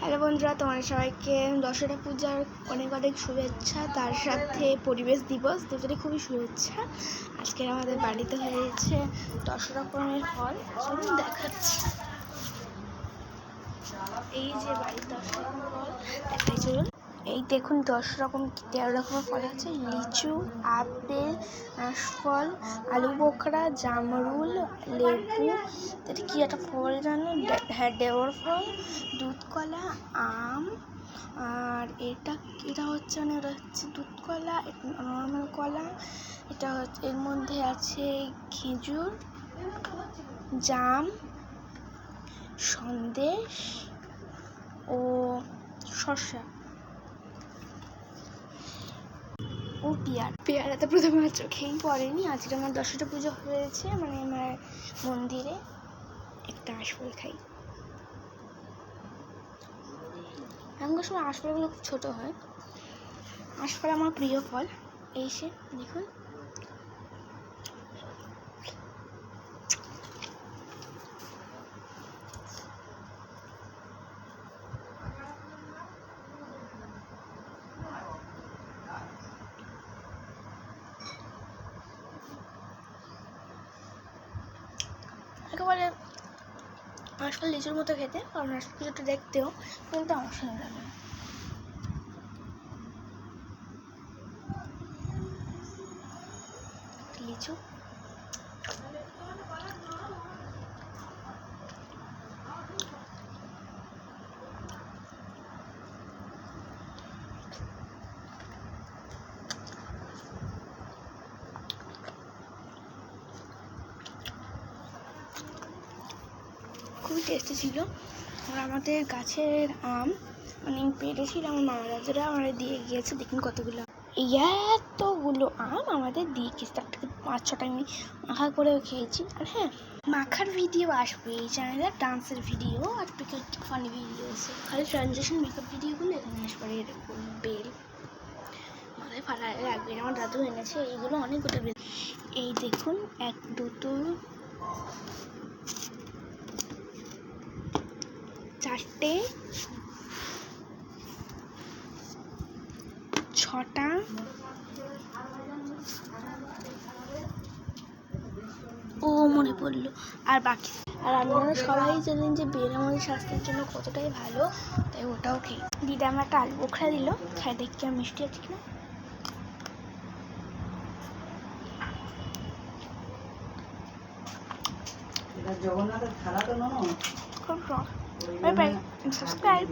Hello বন্ধুরা, তোমাদের সবাইকে দশরা পূজার অনেক অনেক শুভেচ্ছা, তার সাথে পরিবেশ দিবস দুটোরই খুবই শুভেচ্ছা। আজকে আমাদের বাড়িতে হয়েছে 10 রকমের ফল, চলুন দেখাচ্ছি। এই যে বাড়ির 10 রকম ফল দেখাই, চলুন। এই দেখুন 10 রকম 13 রকমের ফল আছে। লিচু, আপেল, আঁশফল, আলু বোখরা, জামরুল, লেবু, এটা কি একটা ফল জানো, হ্যাঁ দেওয়ার ফল, দুধ কলা, আম, আর এটা হচ্ছে দুধ কলা, নর্মাল কলা, এটা হচ্ছে এর মধ্যে আছে খেজুর, জাম, সন্দেশ ও শসা ও পেয়ারা তো প্রথমে আমার চোখেই পড়েনি। আজকে আমার দশটা পুজো হয়েছে, মানে আমার মন্দিরে একটা আঁশফল খাই। এখনকার সময় আঁশফলগুলো খুব ছোটো হয়। আঁশফল আমার প্রিয় ফল। এই সে দেখুন, একেবারে আঁশফল লিচুর মতো খেতে, কারণ আঁশফল কিছুটা দেখতেও, কিন্তু আমার সঙ্গে লাগে না। লিচু খুবই টেস্টি ছিল। আর আমাদের গাছের আম মানে পেরেছিল, আমার মামা দাদুরা আমরা দিয়ে গিয়েছে। দেখুন কতগুলো, এতগুলো আম আমাদের দিয়ে গিয়েছে। তার থেকে 5-6টা আমি মাখা করেও খেয়েছি। আর হ্যাঁ, মাখার ভিডিও আসবে এই চ্যানেলে, ডান্সের ভিডিও আর ফানি ভিডিও আছে। খালি ট্রানজেকশন মেকআপ ভিডিওগুলো এখানে আসবে। এরকম বেল মাথায় ফালা রাখবে, আমার দাদু এনেছে এইগুলো অনেকগুলো বেল। এই দেখুন 1, 2, 4, 6টা, ও মনে পড়লো। আর বাকি, আর আপনারা সবাই জানেন যে বেল আমাদের স্বাস্থ্যের জন্য কতটাই ভালো, তাই ওটাও খেয়ে। দিদা আমার একটা আলু বোখরা দিল, খাই দেখি আর মিষ্টি আছে কিনা। জগন্নাথের খেলা তো খুব সাবস্ক্রাইব।